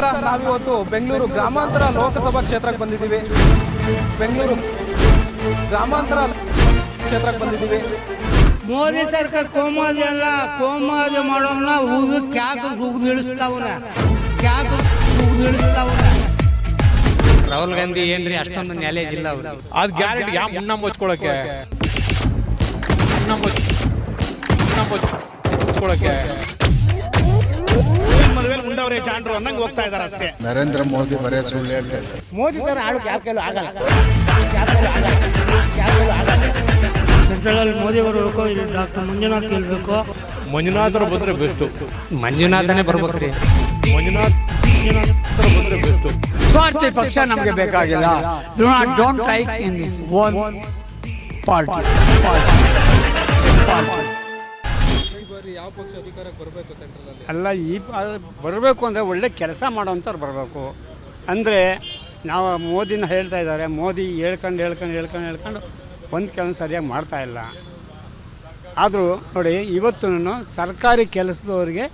ನಮಸ್ಕಾರ. ನಾವಿವತ್ತು ಬೆಂಗಳೂರು ಗ್ರಾಮಾಂತರ ಲೋಕಸಭಾ ಕ್ಷೇತ್ರಕ್ಕೆ ಬಂದಿದ್ದೀವಿ. ಬೆಂಗಳೂರು ಗ್ರಾಮಾಂತರ ಕ್ಷೇತ್ರಕ್ಕೆ ಬಂದಿದ್ದೀವಿ. ಮೋದಿ ಸರ್ಕಾರ ಕೋಮಾದಿ ಅಲ್ಲ, ಕೋಮಾದಿ ಮಾಡೋನ ಉಗಿದು ಕ್ಯಾಕ್ ಉಗಿದು ಇಳಿಸ್ತಾವನ, ಕ್ಯಾಕ್ ಉಗಿದು ಇಳಿಸ್ತಾವನ. ರಾಹುಲ್ ಗಾಂಧಿ ಏನ್ರಿ ಅಷ್ಟೊಂದು ನ್ಯಾಲೇಜ್ ಇಲ್ಲ ಅವ್ರು. ಅದು ಗ್ಯಾರಂಟಿ ಯಾವ ಮುನ್ನ ಮುಚ್ಕೊಳ್ಳೋಕೆ ಮದುವೆ ಉಂಡವ್ರೆ ಜಾಂಡ್ರು ಅನ್ನಂಗೆ ಹೋಗ್ತಾ ಇದಾರೆ ಅಷ್ಟೇ. ನರೇಂದ್ರ ಮೋದಿ ಬರೇ ಸುಳ್ಳು ಹೇಳ್ತಾ ಇದ್ದಾರೆ. ಮೋದಿ ತರ ಆಡೋಕೆ ಯಾರ ಕೈಲೂ ಆಗಲ್ಲ. ಸೆಂಟ್ರಲ್ ಮೋದಿ ಬರಬೇಕು, ಇಲ್ಲಿ ಡಾಕ್ಟರ್ ಮಂಜುನಾಥ್ ಗೆಲ್ಬೇಕು. ಮಂಜುನಾಥರು ಬಂದ್ರೆ ಬೆಸ್ಟು. ಮಂಜುನಾಥನೇ ಬರ್ಬೇಕ್ರಿ. ಮಂಜುನಾಥ್ ಬಂದ್ರೆ ಬೆಸ್ಟು. ಸ್ವಾರ್ಥಿ ಪಕ್ಷ ನಮಗೆ ಬೇಕಾಗಿಲ್ಲ. Don't like in this one party. ಅಲ್ಲ, ಈ ಬರಬೇಕು ಅಂದರೆ ಒಳ್ಳೆ ಕೆಲಸ ಮಾಡೋವಂಥವ್ರು ಬರಬೇಕು. ಅಂದರೆ ನಾವು ಮೋದಿನ ಹೇಳ್ತಾ ಇದ್ದಾರೆ, ಮೋದಿ ಹೇಳ್ಕೊಂಡು ಒಂದು ಕೆಲಸ ಸರಿಯಾಗಿ ಮಾಡ್ತಾಯಿಲ್ಲ. ಆದರೂ ನೋಡಿ, ಇವತ್ತು ಸರ್ಕಾರಿ ಕೆಲಸದವರಿಗೆ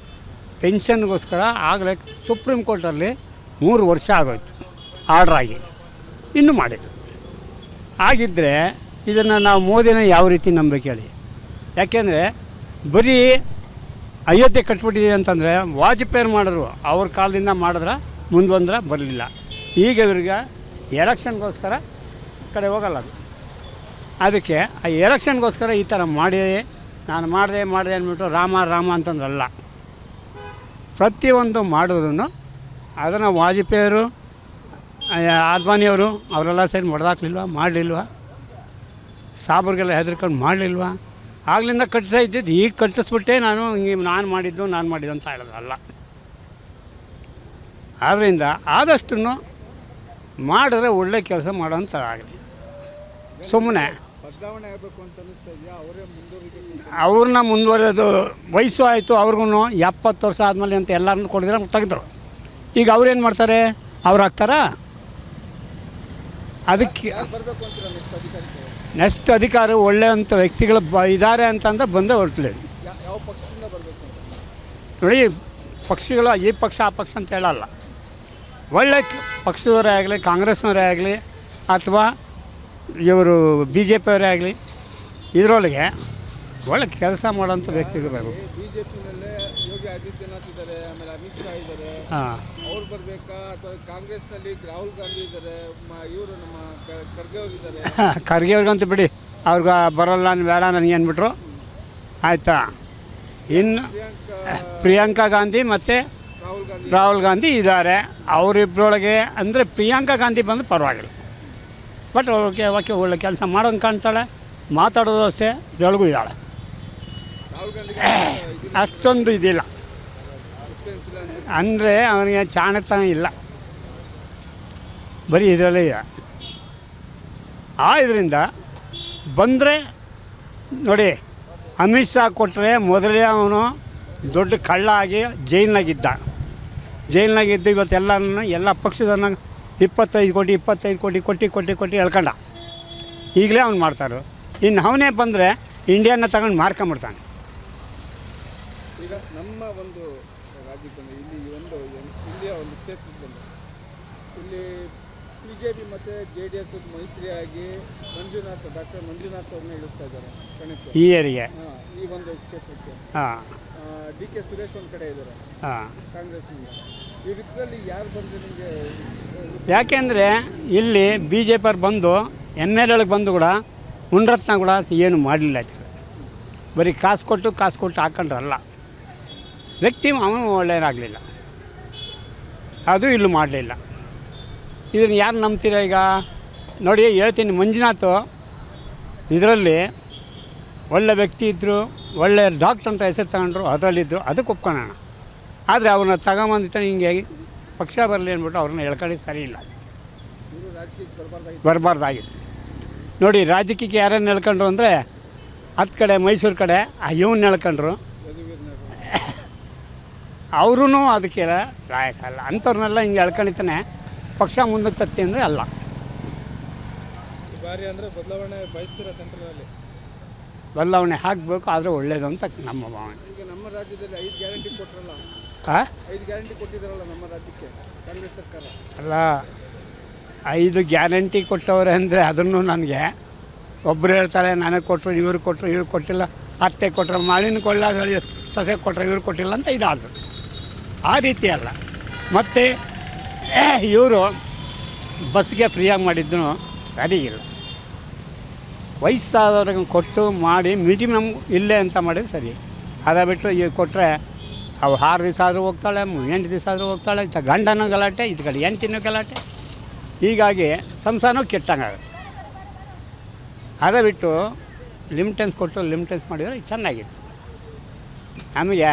ಪೆನ್ಷನ್ಗೋಸ್ಕರ ಆಗಲೇ ಸುಪ್ರೀಂ ಕೋರ್ಟಲ್ಲಿ 3 ವರ್ಷ ಆಗೋಯ್ತು ಆರ್ಡ್ರ್ ಆಗಿ, ಇನ್ನೂ ಮಾಡಿಲ್ಲ. ಆಗಿದ್ದರೆ ಇದನ್ನು ನಾವು ಮೋದಿನ ಯಾವ ರೀತಿ ನಂಬಬೇಕು ಹೇಳಿ? ಯಾಕೆಂದರೆ ಬರೀ ಅಯೋಧ್ಯೆ ಕಟ್ಬಿಟ್ಟಿದೆ ಅಂತಂದರೆ ವಾಜಪೇಯಿ ಮಾಡಿದ್ರು, ಅವ್ರ ಕಾಲದಿಂದ ಮಾಡಿದ್ರೆ ಮುಂದೆ ಬರಲಿಲ್ಲ. ಈಗ ಇವ್ರಿಗೆ ಎಲೆಕ್ಷನ್ಗೋಸ್ಕರ ಕಡೆ ಹೋಗಲ್ಲ ಅದು. ಅದಕ್ಕೆ ಆ ಎಲೆಕ್ಷನ್ಗೋಸ್ಕರ ಈ ಥರ ಮಾಡಿ ನಾನು ಮಾಡಿದೆ ಅಂದ್ಬಿಟ್ಟು ರಾಮ ಅಂತಂದ್ರಲ್ಲ. ಪ್ರತಿಯೊಂದು ಮಾಡಿದ್ರು ಅದನ್ನು ವಾಜಪೇಯಿಯವರು, ಅದ್ವಾನಿಯವರು ಅವರೆಲ್ಲ ಸೇರಿ ಮಾಡಲಿಲ್ವ? ಸಾಬ್ರಿಗೆಲ್ಲ ಹೆದರ್ಕೊಂಡು ಮಾಡಲಿಲ್ವ? ಆಗ್ಲಿಂದ ಕಟ್ತಾ ಇದ್ದಿದ್ದು ಈಗ ಕಟ್ಟಿಸ್ಬಿಟ್ಟೆ ನಾನು ಮಾಡಿದ್ದು ಅಂತ ಹೇಳೋದಲ್ಲ. ಆದ್ದರಿಂದ ಆದಷ್ಟು ಮಾಡಿದ್ರೆ ಒಳ್ಳೆ ಕೆಲಸ ಮಾಡೋಂಥ ಆಗಲಿ. ಸುಮ್ಮನೆ ಅವ್ರನ್ನ ಮುಂದುವರೆಯೋದು ವಯಸ್ಸು ಆಯಿತು, ಅವ್ರಿಗೂ 70 ವರ್ಷ ಆದಮೇಲೆ ಅಂತ ಎಲ್ಲರನ್ನೂ ಕೊಡಿದ್ರೆ ತೆಗೆದ್ರು. ಈಗ ಅವ್ರೇನು ಮಾಡ್ತಾರೆ? ಅವ್ರು ಹಾಕ್ತಾರಾ? ಅದಕ್ಕೆ ನೆಕ್ಸ್ಟ್ ಅಧಿಕಾರ ಒಳ್ಳೆಯಂಥ ವ್ಯಕ್ತಿಗಳು ಇದ್ದಾರೆ ಅಂತಂದ್ರೆ ಬಂದರೆ ಹೊರಟ್ಲಿ. ನೋಡಿ, ಪಕ್ಷಗಳು ಈ ಪಕ್ಷ ಆ ಪಕ್ಷ ಅಂತ ಹೇಳಲ್ಲ. ಒಳ್ಳೆ ಪಕ್ಷದವರೇ ಆಗಲಿ, ಕಾಂಗ್ರೆಸ್ನವರೇ ಆಗಲಿ, ಅಥವಾ ಇವರು BJP ಅವರೇ ಆಗಲಿ, ಇದರೊಳಗೆ ಒಳ್ಳೆ ಕೆಲಸ ಮಾಡೋಂಥ ವ್ಯಕ್ತಿಗಳು ಬೇಕು. ಯೋಗಿ ಆದಿತ್ಯನಾಥ್ ಇದ್ದಾರೆ, ಆಮೇಲೆ ಅಮಿತ್ ಶಾ ಇದ್ದಾರೆ, ಅವ್ರು ಬರಬೇಕಾ? ಅಥವಾ ಕಾಂಗ್ರೆಸ್ನಲ್ಲಿ ರಾಹುಲ್ ಗಾಂಧಿ ಇದ್ದಾರೆ, ಇವರು ನಮ್ಮ ಖರ್ಗೆ ಅವರು ಇದ್ದಾರೆ. ಖರ್ಗೆ ಅವ್ರಿಗಂತೂ ಬಿಡಿ, ಅವ್ರಿಗೆ ಬರೋಲ್ಲ, ಬೇಡ ನನಗೆ ಅಂದ್ಬಿಟ್ರು, ಆಯಿತಾ. ಇನ್ನು ಪ್ರಿಯಾಂಕಾ ಗಾಂಧಿ ಮತ್ತು ರಾಹುಲ್ ಗಾಂಧಿ ಇದ್ದಾರೆ. ಅವರಿಬ್ಬರೊಳಗೆ ಅಂದರೆ ಪ್ರಿಯಾಂಕಾ ಗಾಂಧಿ ಬಂದು ಪರವಾಗಿಲ್ಲ, ಬಟ್ ಓಕೆ ಒಳ್ಳೆ ಕೆಲಸ ಮಾಡೋಂಗೆ ಕಾಣ್ತಾಳೆ, ಮಾತಾಡೋದು ಅಷ್ಟೇ, ಇದರೊಳಗೂ ಇದ್ದಾಳೆ. ಅಷ್ಟೊಂದು ಇದಿಲ್ಲ ಅಂದರೆ ಅವನಿಗೆ ಚಾಣತನ ಇಲ್ಲ, ಬರೀ ಇದರಲ್ಲೇ ಇದೆ. ಇದರಿಂದ ಬಂದರೆ ನೋಡಿ, ಅಮಿತ್ ಶಾ ಕೊಟ್ಟರೆ ಮೊದಲೇ ಅವನು ದೊಡ್ಡ ಕಳ್ಳ ಆಗಿ ಜೈಲ್ನಾಗಿದ್ದು ಇವತ್ತೆಲ್ಲನೂ ಎಲ್ಲ ಪಕ್ಷದನ್ನ 25 ಕೋಟಿ ಕೊಟ್ಟು ಎಳ್ಕೊಂಡ. ಈಗಲೇ ಅವ್ನು ಮಾಡ್ತಾರೆ. ಇನ್ನು ಅವನೇ ಬಂದರೆ ಇಂಡಿಯಾನ ತಗೊಂಡು ಮಾರ್ಕೊಂಬಿಡ್ತಾನೆ. ಈಗ ನಮ್ಮ ಒಂದು ರಾಜ್ಯಕ್ಕೆ ಇಲ್ಲಿ ಇಲ್ಲಿಯ ಒಂದು ಕ್ಷೇತ್ರದಲ್ಲಿ ಇಲ್ಲಿ BJP ಮತ್ತು JDS ಮೈತ್ರಿಯಾಗಿ ಡಾಕ್ಟರ್ ಮಂಜುನಾಥ್ ಅವ್ರನ್ನ ಇಳಿಸ್ತಾ ಇದ್ದಾರೆ ಕಣಕ್ಕೆ, ಈ ಏರಿಯಾ, ಈ ಒಂದು ಕ್ಷೇತ್ರಕ್ಕೆ. DK ಸುರೇಶ್ ಒಂದು ಕಡೆ ಇದ್ದಾರೆ ಕಾಂಗ್ರೆಸ್ನಿಂದ. ಇವರಿಬ್ಬರಲ್ಲಿ ಯಾರು ಬಂದರೆ ನಿಮಗೆ? ಯಾಕೆಂದರೆ ಇಲ್ಲಿ BJP ಅವ್ರು ಬಂದು MLA ಬಂದು ಕೂಡ ಮುನ್ರತ್ನ ಕೂಡ ಏನು ಮಾಡಲಿಲ್ಲ. ಬರೀ ಕಾಸು ಕೊಟ್ಟು ಹಾಕೊಂಡ್ರಲ್ಲ, ವ್ಯಕ್ತಿ ಅವನು ಒಳ್ಳೆಯದಾಗಲಿಲ್ಲ, ಅದು ಇಲ್ಲೂ ಮಾಡಲಿಲ್ಲ. ಇದನ್ನು ಯಾರು ನಂಬ್ತೀರ? ಈಗ ನೋಡಿ ಹೇಳ್ತೀನಿ, ಮಂಜುನಾಥ್ ಇದರಲ್ಲಿ ಒಳ್ಳೆ ವ್ಯಕ್ತಿ ಇದ್ದರು, ಒಳ್ಳೆ ಡಾಕ್ಟ್ರ್ ಅಂತ ಹೆಸರು ತಗೊಂಡ್ರು, ಅದರಲ್ಲಿದ್ದರು, ಅದಕ್ಕೆ ಒಪ್ಕೊಳ್ಳೋಣ. ಆದರೆ ಅವ್ರನ್ನ ತಗೊಂಬಂದಿತ್ತು ಹಿಂಗೆ ಪಕ್ಷ ಬರಲಿ ಅಂದ್ಬಿಟ್ಟು ಅವ್ರನ್ನ ಹೇಳ್ಕೊಂಡಿದ್ದು ಸರಿ ಇಲ್ಲ, ಬರಬಾರ್ದಾಗಿತ್ತು. ನೋಡಿ, ರಾಜಕೀಯಕ್ಕೆ ಯಾರನ್ನು ಹೇಳ್ಕೊಂಡ್ರು ಅಂದರೆ 10 ಕಡೆ ಮೈಸೂರು ಕಡೆ ಇವನ್ನ ಹೇಳ್ಕೊಂಡ್ರು, ಅವ್ರೂ ಅದಕ್ಕೆ ಲಾಯಕ ಅಲ್ಲ. ಅಂಥವ್ರನ್ನೆಲ್ಲ ಹಿಂಗೆ ಹೇಳ್ಕೊಂಡಿತಾನೆ ಪಕ್ಷ ಮುಂದಕ್ಕೆ ತತ್ತಿ ಅಂದರೆ ಅಲ್ಲ. ಬದಲಾವಣೆ ಆಗಬೇಕು, ಆದರೆ ಒಳ್ಳೇದು ಅಂತ ನಮ್ಮ ಭಾವನೆ. ಈಗ ನಮ್ಮ ರಾಜ್ಯದಲ್ಲಿ 5 ಗ್ಯಾರಂಟಿ ಕೊಟ್ಟರಲ್ಲ, 5 ಗ್ಯಾರಂಟಿ ಕೊಟ್ಟಿದ್ದಾರಲ್ಲ ನಮ್ಮ ರಾಜ್ಯಕ್ಕೆ ಕಾಂಗ್ರೆಸ್ ಸರ್ಕಾರ. ಅಲ್ಲ 5 ಗ್ಯಾರಂಟಿ ಕೊಟ್ಟವ್ರೆ ಅಂದರೆ ಅದನ್ನು ನನಗೆ ಒಬ್ಬರು ಹೇಳ್ತಾರೆ ನನಗೆ ಕೊಟ್ಟರು ಇವ್ರು ಕೊಟ್ಟಿಲ್ಲ, ಅತ್ತೆ ಕೊಟ್ಟರು ಮಾಳಿನ ಕೊಳ್ಳ ಸೊಸೆ ಕೊಟ್ಟರು ಇವ್ರು ಕೊಟ್ಟಿಲ್ಲ ಅಂತ ಇದಾದ್ರು. ಆ ರೀತಿ ಅಲ್ಲ. ಮತ್ತು ಇವರು ಬಸ್ಗೆ ಫ್ರೀಯಾಗಿ ಮಾಡಿದ್ದು ಸರಿ ಇಲ್ಲ. ವಯಸ್ಸಾದವ್ರಿಗೆ ಕೊಟ್ಟು ಮಾಡಿ ಮಿನಿಮಮ್ ಇಲ್ಲೇ ಅಂತ ಮಾಡಿದ್ರೆ ಸರಿ. ಅದ ಬಿಟ್ಟು ಈಗ ಕೊಟ್ಟರೆ ಅವು 6 ದಿವಸ ಆದರೂ ಹೋಗ್ತಾಳೆ, 8 ದಿವಸ ಆದರೂ ಹೋಗ್ತಾಳೆ. ಇಂಥ ಗಂಡನೂ ಗಲಾಟೆ, ಇದು ಕಡೆ ಹೆಂಡ್ತಿನೂ ಗಲಾಟೆ. ಹೀಗಾಗಿ ಸಂಸಾರನೂ ಕೆಟ್ಟಂಗಾಗುತ್ತೆ. ಅದ ಬಿಟ್ಟು ಲಿಮಿಟೆನ್ಸ್ ಕೊಟ್ಟು ಲಿಮಿಟೆನ್ಸ್ ಮಾಡಿದರೆ ಚೆನ್ನಾಗಿತ್ತು. ನಮಗೆ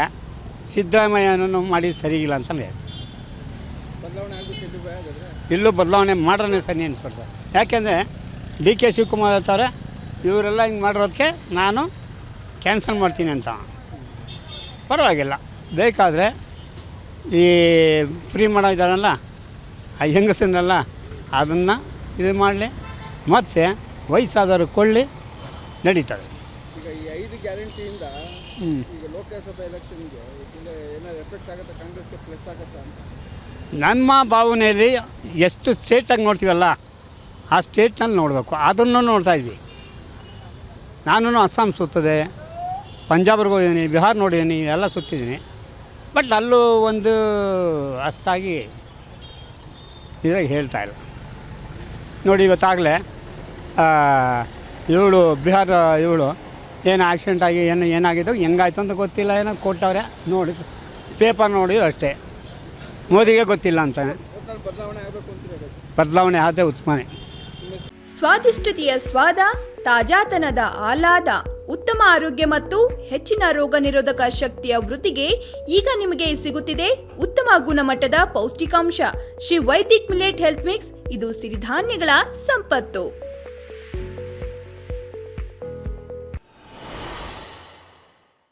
ಸಿದ್ದರಾಮಯ್ಯನೂ ಮಾಡಿ ಸರಿಗಿಲ್ಲ ಅಂತ ಹೇಳ್ತಾರೆ. ಬದಲಾವಣೆ ಆಗಬೇಕಿದ್ವಿ ಹಾಗಾದರೆ ಇಲ್ಲೂ ಬದಲಾವಣೆ ಮಾಡ್ರೆ ಸರಿ ಅನಿಸ್ಬಿಡ್ತಾರೆ. ಯಾಕೆಂದರೆ DK ಶಿವಕುಮಾರ್ ಹೇಳ್ತಾರೆ ಇವರೆಲ್ಲ ಹಿಂಗೆ ಮಾಡಿರೋದಕ್ಕೆ ನಾನು ಕ್ಯಾನ್ಸಲ್ ಮಾಡ್ತೀನಿ ಅಂತ. ಪರವಾಗಿಲ್ಲ, ಬೇಕಾದರೆ ಈ ಫ್ರೀ ಮಾಡೋ ಇದ್ದಾರಲ್ಲ ಆ ಹೆಂಗಸನ್ನೆಲ್ಲ ಅದನ್ನು ಇದು ಮಾಡಲಿ, ಮತ್ತು ವಯಸ್ಸಾದವರು ಕೊಳ್ಳಿ ನಡೀತದೆ. ಈಗ ಈ 5 ಗ್ಯಾರಂಟಿಯಿಂದ ಈಗ ಲೋಕಸಭಾ ಎಲೆಕ್ಷನ್ಗೆ ಏನಾದ್ರು ಎಫೆಕ್ಟ್ ಆಗುತ್ತೆ, ಕಾಂಗ್ರೆಸ್ಗೆ ಪ್ಲಸ್ ಆಗುತ್ತಾ ಅಂತ? ನಮ್ಮ ಭಾವನೆಯಲ್ಲಿ ಎಷ್ಟು ಸ್ಟೇಟಾಗಿ ನೋಡ್ತೀವಲ್ಲ ಆ ಸ್ಟೇಟ್ನಲ್ಲಿ ನೋಡಬೇಕು. ಅದನ್ನು ನೋಡ್ತಾಯಿದ್ವಿ. ನಾನು ಅಸ್ಸಾಂ ಸುತ್ತದೆ, ಪಂಜಾಬ್ರಿಗೆ ಹೋಗಿದ್ದೀನಿ, ಬಿಹಾರ್ ನೋಡಿದ್ದೀನಿ, ಎಲ್ಲ ಸುತ್ತಿದ್ದೀನಿ. ಬಟ್ ಅಲ್ಲೂ ಒಂದು ಅಷ್ಟಾಗಿ ಇದ್ರಾಗ ಹೇಳ್ತಾಯಿಲ್ಲ ನೋಡಿ. ಇವತ್ತಾಗಲೇ ಇವಳು ಬಿಹಾರ ಇವಳು ಏನು ಆಕ್ಸಿಡೆಂಟ್ ಆಗಿ ಏನಾಗಿದ್ದು ಹೆಂಗಾಯ್ತು ಅಂತ ಗೊತ್ತಿಲ್ಲ, ಏನೋ ಕೊಟ್ಟವ್ರೆ ನೋಡಿ, ಪೇಪರ್ ನೋಡಿ ಅಷ್ಟೇ. ಮೋದಿಗೆ ಗೊತ್ತಿಲ್ಲ ಅಂತಾನೆ. ಬದಲಾವಣೆ ಆಗಬೇಕು ಅಂತಿರೋದು. ಬದಲಾವಣೆ ಆದರೆ ಉತ್ತಮನೇ. ಸ್ವಾದಿಷ್ಟತೆಯ ಸ್ವಾದ, ತಾಜಾತನದ ಆಹ್ಲಾದ, ಉತ್ತಮ ಆರೋಗ್ಯ ಮತ್ತು ಹೆಚ್ಚಿನ ರೋಗ ನಿರೋಧಕ ಶಕ್ತಿಯ ವೃದ್ಧಿಗೆ ಈಗ ನಿಮಗೆ ಸಿಗುತ್ತಿದೆ ಉತ್ತಮ ಗುಣಮಟ್ಟದ ಪೌಷ್ಟಿಕಾಂಶ. Shri Vaidik millet health mix. ಇದು ಸಿರಿಧಾನ್ಯಗಳ ಸಂಪತ್ತು.